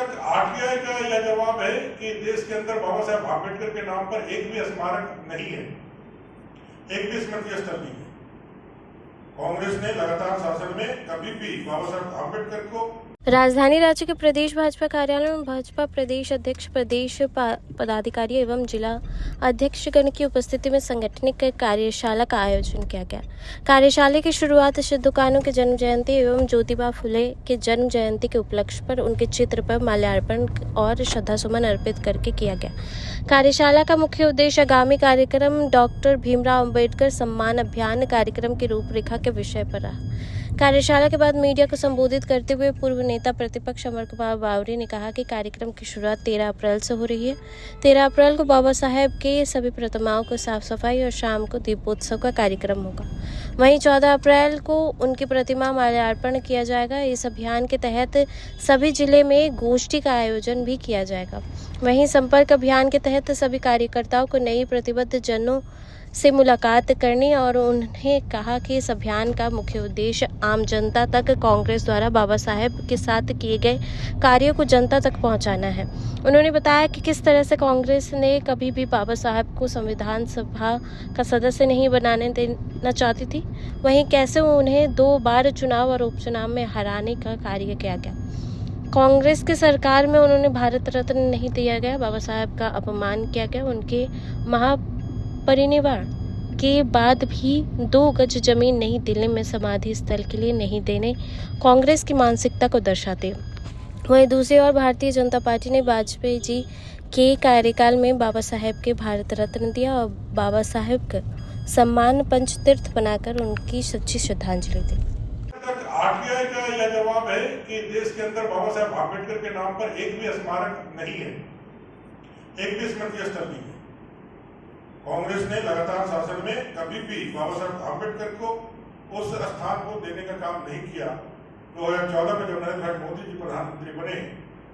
तक आरटीआई का यह जवाब है कि देश के अंदर बाबा साहेब आम्बेडकर के नाम पर एक भी स्मारक नहीं है, एक भी स्मृति स्थल नहीं है। कांग्रेस ने लगातार शासन में कभी भी बाबा साहेब आम्बेडकर को। राजधानी रांची के प्रदेश भाजपा कार्यालय में भाजपा प्रदेश अध्यक्ष, प्रदेश पदाधिकारी एवं जिला अध्यक्षगण की उपस्थिति में सांगठनिक कार्यशाला का आयोजन किया गया। कार्यशाला की शुरुआत सिद्धू कान्हू के जन्म जयंती एवं ज्योतिबा फुले के जन्म जयंती के उपलक्ष्य पर उनके चित्र पर माल्यार्पण और श्रद्धासुमन अर्पित करके किया गया। कार्यशाला का मुख्य उद्देश्य आगामी कार्यक्रम डॉक्टर भीमराव अंबेडकर सम्मान अभियान कार्यक्रम की रूपरेखा के विषय पर रहा। कार्यशाला के बाद मीडिया को संबोधित करते हुए पूर्व नेता प्रतिपक्ष अमर कुमार बावरी ने कहा कि कार्यक्रम की शुरुआत 13 अप्रैल से हो रही है। 13 अप्रैल को बाबा साहेब के सभी प्रतिमाओं को साफ सफाई और शाम को दीपोत्सव का कार्यक्रम होगा। वहीं 14 अप्रैल को उनकी प्रतिमा माल्यार्पण किया जाएगा। इस अभियान के तहत सभी जिले में गोष्ठी का आयोजन भी किया जाएगा। वहीं संपर्क अभियान के तहत सभी कार्यकर्ताओं को नई प्रतिबद्ध जनों से मुलाकात करनी और उन्हें कहा कि इस अभियान का मुख्य उद्देश्य आम जनता तक कांग्रेस द्वारा बाबा साहेब के साथ किए गए कार्यों को जनता तक पहुंचाना है। उन्होंने बताया कि किस तरह से कांग्रेस ने कभी भी बाबा साहेब को संविधान सभा का सदस्य नहीं बनाने देना चाहती थी, वहीं कैसे उन्हें 2 बार चुनाव और उपचुनाव में हराने का कार्य किया गया। कांग्रेस की सरकार में उन्होंने भारत रत्न नहीं दिया गया, बाबा साहेब का अपमान किया गया। उनके महापरिनिर्वाण के बाद भी 2 गज जमीन नहीं दिल्ली में समाधि स्थल के लिए नहीं देने कांग्रेस की मानसिकता को दर्शाते। वहीं दूसरी ओर भारतीय जनता पार्टी ने वाजपेयी जी के कार्यकाल में बाबा साहेब के भारत रत्न दिया और बाबा साहेब का सम्मान पंचतीर्थ बनाकर उनकी सच्ची श्रद्धांजलि दी। आरटीआई का यह जवाब है कि देश के अंदर बाबा साहेब आम्बेडकर के नाम पर एक भी स्मारक नहीं है, एक भी स्मृति स्थल नहीं है। कांग्रेस ने लगातार शासन में कभी भी बाबा साहेब आम्बेडकर को उस स्थान को देने का काम नहीं किया। 2014 में जब नरेंद्र भाई मोदी जी प्रधानमंत्री बने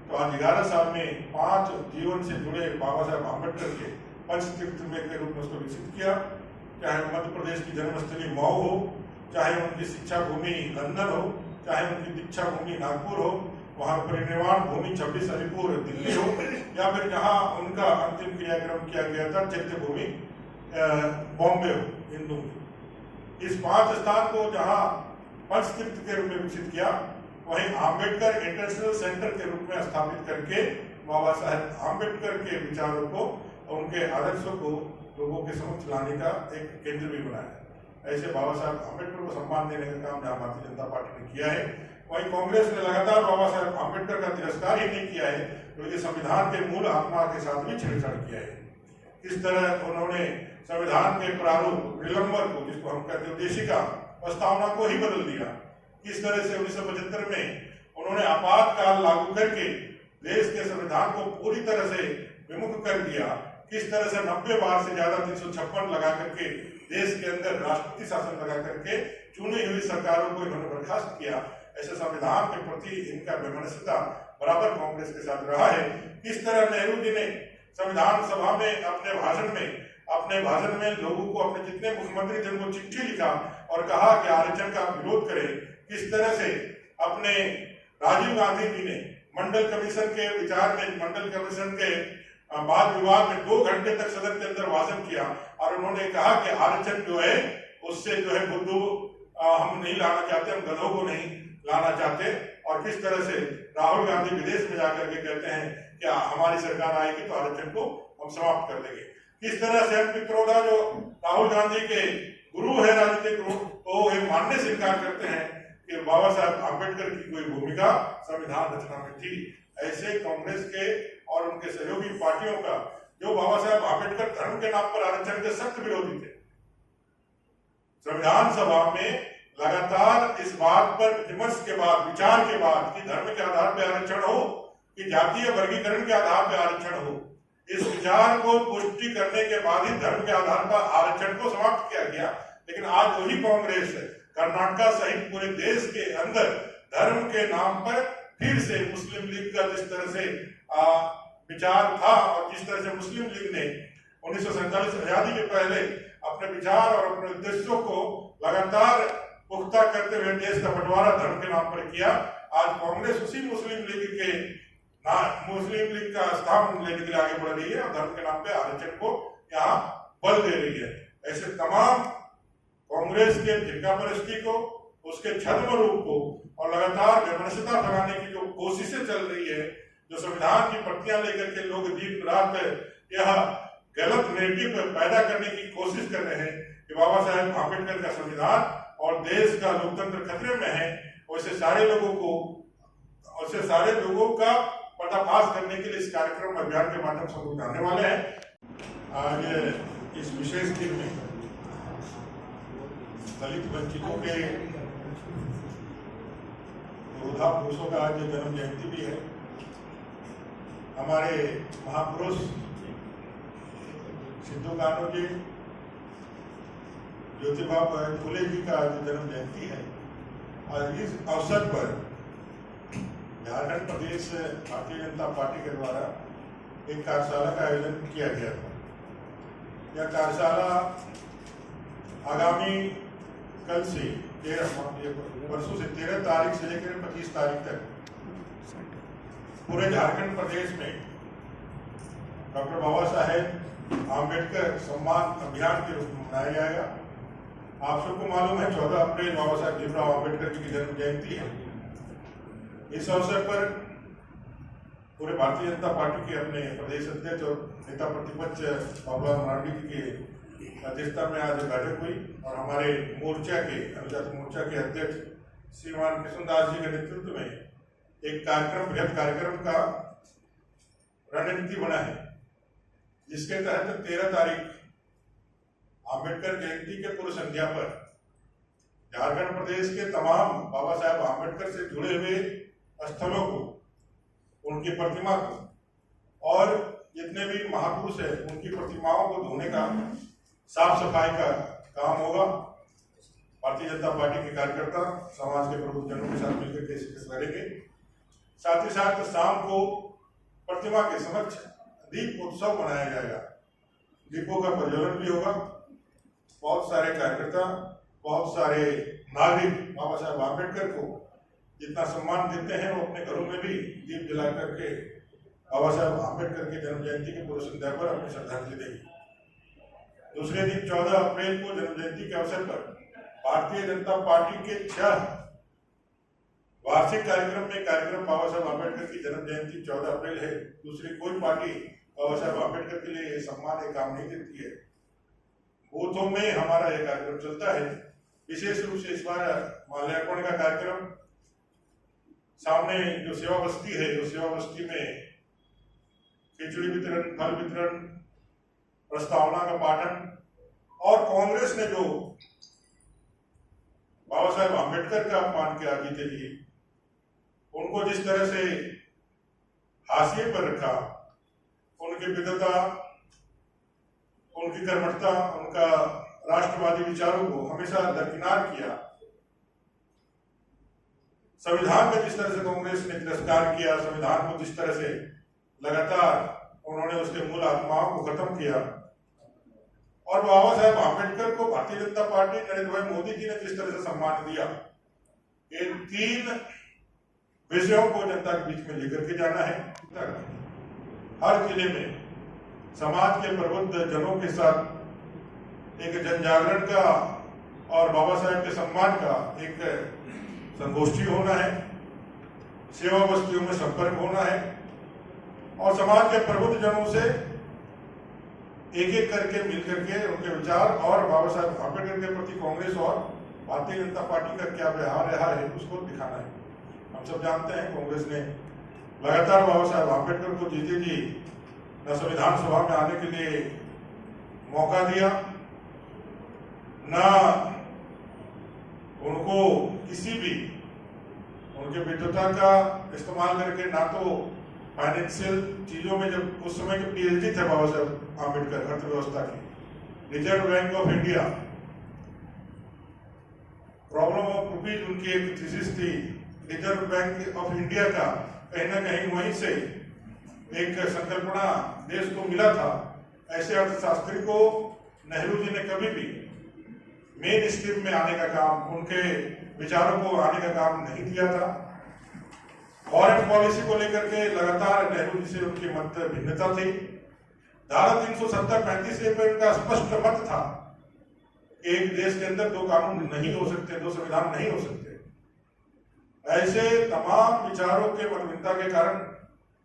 तो आज 11 साल में 5 जीवन से जुड़े बाबा साहेब आम्बेडकर के पंचतीर्थ में के रूप में उसको विकसित किया। चाहे मध्य प्रदेश की जन्मस्थली मऊ हो, चाहे उनकी शिक्षा भूमि लंदन हो, चाहे उनकी दीक्षा भूमि नागपुर हो, वहाँ परिनिर्वाण भूमि 26 अलीपुर दिल्ली हो, या फिर जहाँ उनका अंतिम क्रियाक्रम किया गया था चैत्य भूमि बॉम्बे हो, हिंदू। इस 5 स्थान को जहाँ पंचतीर्थ के रूप में विकसित किया, वहीं आम्बेडकर इंटरनेशनल सेंटर के रूप में स्थापित करके बाबा साहेब आम्बेडकर के विचारों को, उनके आदर्शों को लोगों के समक्ष लाने का एक केंद्र भी बनाया। ऐसे बाबा साहेब आम्बेडकर को सम्मान देने का काम जहाँ भारतीय जनता पार्टी ने किया है, वहीं कांग्रेस ने लगातार बाबा साहेब आम्बेडकर का तिरस्कार ही नहीं किया है, बल्कि संविधान के मूल आत्मा के साथ भी छेड़छाड़ किया है। इस तरह उन्होंने संविधान के प्रारूप निलंबर को, जिसको हम कहते हैं उद्देशिका प्रस्तावना को ही बदल दिया। किस तरह से 1975 में उन्होंने आपातकाल लागू करके देश के संविधान को पूरी तरह से विमुख कर दिया। किस तरह से 90 बार से ज्यादा 356 लगा करके देश के अंदर राष्ट्रपति शासन लगा करके चुनी हुई सरकारों को इन्होंने बर्खास्त किया। ऐसे संविधान के प्रति इनका वैमनस्यता बराबर कांग्रेस के साथ रहा है। किस तरह नेहरू जी ने संविधान सभा में अपने भाषण में लोगों को, अपने जितने मुख्यमंत्री थे उनको चिट्ठी लिखा और कहा कि आरक्षण का विरोध करें। किस तरह से अपने राजीव गांधी जी ने मंडल कमीशन के विचार में, मंडल कमीशन के वाद विवाद में 2 घंटे तक सदन के अंदर भाषण किया और उन्होंने कहा कि आरक्षण जो है उससे जो है बुद्धू हम नहीं लाना चाहते, हम गधों को नहीं लाना चाहते। और किस तरह से राहुल गांधी विदेश में जाकर के कहते हैं कि हमारी सरकार आएगी तो आरक्षण को हम समाप्त कर देंगे। किस तरह से हम पित्रोदा, जो राहुल गांधी के गुरु है राजनीतिक गुरु, तो ये मानने से इनकार करते हैं कि बाबा साहेब आम्बेडकर की कोई भूमिका संविधान रचना में थी। ऐसे कांग्रेस के और उनके सहयोगी पार्टियों का, जो बाबा साहेब आम्बेडकर धर्म के नाम पर आरक्षण के सख्त विरोधी थे, संविधान सभा में लगातार इस बात पर विमर्श के बाद, विचार के बाद कि धर्म के आधार पर आरक्षण हो कि जातीय वर्गीकरण के आधार पर आरक्षण हो, इस विचार को पुष्टि करने के बाद ही धर्म के आधार पर आरक्षण को समाप्त किया गया। लेकिन आज वही कांग्रेस कर्नाटक सहित पूरे देश के अंदर धर्म के नाम पर फिर से मुस्लिम लीग का जिस तरह से विचार था और जिस तरह से मुस्लिम लीग ने 1947 आजादी के पहले अपने विचार और अपने उद्देश्यों को लगातार पुख्ता करते हुए देश का बंटवारा धर्म के नाम पर किया, आज कांग्रेस उसी मुस्लिम लीग के मुस्लिम लीग का स्थान लेने के लिए आगे बढ़ रही है और धर्म के नाम पे आरक्षण को यहाँ बल दे रही है। ऐसे तमाम कांग्रेस के फिरकापरस्ती को, उसके छद्म रूप को और लगातार विमर्शता फैलाने की जो कोशिशें चल रही है, जो संविधान की प्रतियां लेकर के लोग दिन रात यह गलत नैरेटिव पैदा करने की कोशिश कर रहे हैं कि बाबा साहेब आम्बेडकर का संविधान और देश का लोकतंत्र खतरे में है, वैसे सारे लोगों का पर्दाफाश करने के लिए इस कार्यक्रम अभियान के माध्यम से हम आने वाले हैं। आज इस विशेष दिन में दलित वंचितों के योद्धा पुरुषों का आज जन्म जयंती भी है। हमारे महापुरुष सिद्धू कान्हू जी, ज्योतिबा फुले जी का आज जन्म जयंती है और इस अवसर पर झारखंड प्रदेश भारतीय जनता पार्टी के द्वारा एक कार्यशाला का आयोजन किया गया था। यह कार्यशाला आगामी कल से 13 तारीख से लेकर 25 तारीख तक पूरे झारखंड प्रदेश में डॉक्टर बाबा साहेब आम्बेडकर सम्मान अभियान के रूप में मनाया जाएगा। आप सबको मालूम है 14 अप्रैल बाबा साहेब भीमराव आम्बेडकर जी की जन्म जयंती है। इस अवसर पर पूरे भारतीय जनता पार्टी के अपने प्रदेश अध्यक्ष और नेता प्रतिपक्ष बाबूलाल मरांडी जी की अध्यक्षता में आज बैठक हुई और हमारे मोर्चा के अनुजाति मोर्चा के अध्यक्ष श्रीमान कृष्णदास जी के नेतृत्व में एक बृहद कार्यक्रम का रणनीति बना है, जिसके तहत 13 तारीख आम्बेडकर जयंती के पूर्व संध्या पर झारखंड प्रदेश के तमाम बाबा साहेब आम्बेडकर से जुड़े हुए स्थलों को, उनकी प्रतिमा को और जितने भी महापुरुष है उनकी प्रतिमाओं को धोने का, साफ सफाई का काम होगा। भारतीय जनता पार्टी के कार्यकर्ता समाज के प्रमुख जनों के साथ मिलकर के करेंगे। साथ ही साथ शाम को प्रतिमा के समक्ष दीप उत्सव मनाया जाएगा। दीपों का प्रज्वलन भी होगा। बहुत सारे कार्यकर्ता, बहुत सारे नागरिक बाबा साहेब आम्बेडकर को जितना सम्मान देते हैं वो अपने घरों में भी दीप जला करके बाबा साहेब आम्बेडकर के जन्म जयंती के पूर्व संध्या पर अपनी श्रद्धांजलि देंगे। दूसरे दिन 14 अप्रैल को जन्म जयंती के अवसर पर भारतीय जनता पार्टी के 6 वार्षिक कार्यक्रम बाबा साहेब आम्बेडकर की जन्म जयंती 14 अप्रैल है। दूसरी कोई पार्टी बाबा साहेब आम्बेडकर के लिए सम्मान एक काम नहीं देती है। बूथों में हमारा यह कार्यक्रम चलता है। विशेष रूप से इस बार माल्यार्पण का कार्यक्रम, सामने जो सेवा बस्ती है, जो सेवा बस्ती में खिचड़ी वितरण, फल वितरण, प्रस्तावना का पाठन और कांग्रेस ने जो बाबा साहेब आम्बेडकर का अपमान किया जीते जी, उनको जिस तरह से हाशिए पर रखा, उनकी विद्वता, उनकी कर्मठता, उनका राष्ट्रवादी विचारों को हमेशा दरकिनार किया। संविधान का जिस तरह से कांग्रेस ने तिरस्कार किया, संविधान को जिस तरह से लगातार उन्होंने उसके मूल आत्माओं को खत्म किया और बाबा साहेब आम्बेडकर को भारतीय जनता पार्टी नरेंद्र भाई मोदी जी ने जिस तरह से सम्मान दिया, इन 3 विषयों को जनता के बीच में लेकर के जाना है। हर जिले में समाज के प्रबुद्ध जनों के साथ एक जन जागरण का और बाबा साहेब के सम्मान का एक संगोष्ठी होना है। सेवा बस्तियों में संपर्क होना है और समाज के प्रबुद्ध जनों से एक एक करके मिल करके उनके विचार और बाबा साहेब आम्बेडकर के प्रति कांग्रेस और भारतीय जनता पार्टी का क्या व्यवहार है उसको दिखाना है। हम सब जानते हैं कांग्रेस ने लगातार बाबा साहेब आम्बेडकर को जीते जी न संविधान सभा में आने के लिए मौका दिया, न उनको किसी भी उनके विद्वता का इस्तेमाल करके, ना तो फाइनेंशियल चीजों में, जब उस समय के पीएचडी थे बाबा साहेब आम्बेडकर अर्थव्यवस्था की, reserve bank of India, problem of rupees उनकी एक थीसिस थी। रिजर्व बैंक ऑफ इंडिया का कहीं ना कहीं वहीं से एक संकल्पना देश को मिला था। ऐसे अर्थशास्त्री को नेहरू जी ने कभी भी मेन स्ट्रीम में आने का काम, उनके विचारों को आने का काम नहीं किया था। फॉरेन पॉलिसी को लेकर के लगातार नेहरू जी से उनकी मत भिन्नता थी। धारा 370-35 पे उनका स्पष्ट मत था कि एक देश के अंदर दो कानून नहीं हो सकते, दो संविधान नहीं हो सकते। ऐसे तमाम विचारों के मतभिन्नता के कारण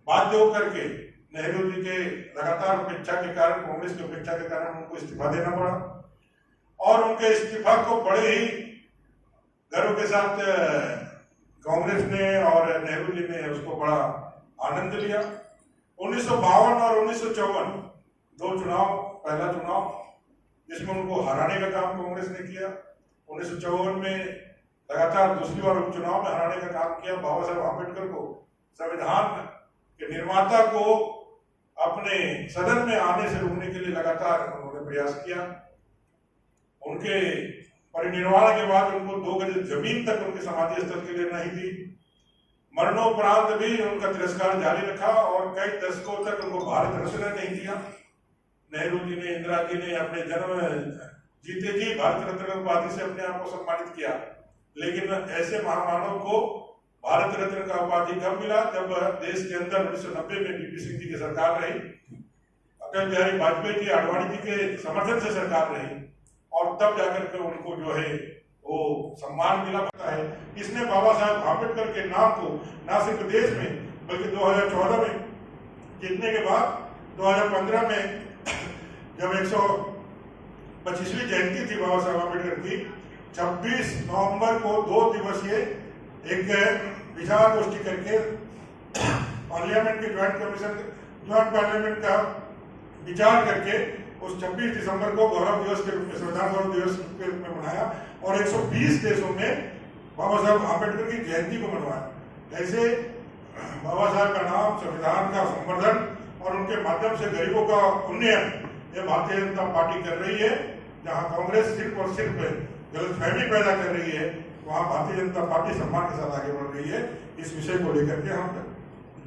बाध्य होकर के नेहरू जी के लगातार उपेक्षा के कारण, कांग्रेस की उपेक्षा के कारण उनको इस्तीफा देना पड़ा और उनके इस्तीफा को बड़े ही गर्व के साथ कांग्रेस ने और नेहरू जी ने उसको बड़ा आनंद लिया। 1952 और 1954 दो चुनाव, पहला चुनाव जिसमें उनको हराने का काम कांग्रेस ने किया। 1954 में लगातार दूसरी बार उपचुनाव में हराने का काम किया। बाबा साहब आम्बेडकर को, संविधान के निर्माता को अपने सदन में आने से रोकने के लिए लगातार उन्होंने प्रयास किया। उनके परिनिर्वाण के बाद उनको 2 गज जमीन तक उनके समाधि स्थल के लिए नहीं दी। मरणोपरांत भी उनका तिरस्कार जारी रखा और कई दशकों तक उनको भारत रत्न नहीं दिया। नेहरू जी ने, इंदिरा जी ने अपने जन्म जीते जी भारत रत्न उपाधि से अपने आप को सम्मानित किया, लेकिन ऐसे महामानव को भारत रत्न का उपाधि कब मिला? जब देश के अंदर 1990 में बीपी सिंह जी की सरकार रही, अटल बिहारी वाजपेयी जी, आडवाणी जी के समर्थन से सरकार रही और तब जाकर के उनको जो है वो सम्मान मिला है। इसने बाबा साहब आम्बेडकर के नाम को न सिर्फ देश में बल्कि 2014 में जीतने के बाद 2015 में जब 125वीं जयंती थी बाबा साहब आम्बेडकर की, 26 नवंबर को 2 दिवसीय एक विचार गोष्ठी करके पार्लियामेंट के ज्वाइंट पार्लियामेंट का विचार करके उस 26 दिसंबर को गौरव दिवस के रूप में, संविधान गौरव दिवस के रूप में मनाया और 120 देशों में बाबा साहब आम्बेडकर की जयंती को मनवाया। ऐसे बाबा साहब का नाम, संविधान का संवर्धन और उनके माध्यम से गरीबों का उन्नयन ये भारतीय जनता पार्टी कर रही है। जहां कांग्रेस सिर्फ और सिर्फ गलतफहमी पैदा कर रही है, वहां भारतीय जनता पार्टी सम्मान के साथ आगे बढ़ रही है। इस विषय को लेकर के हम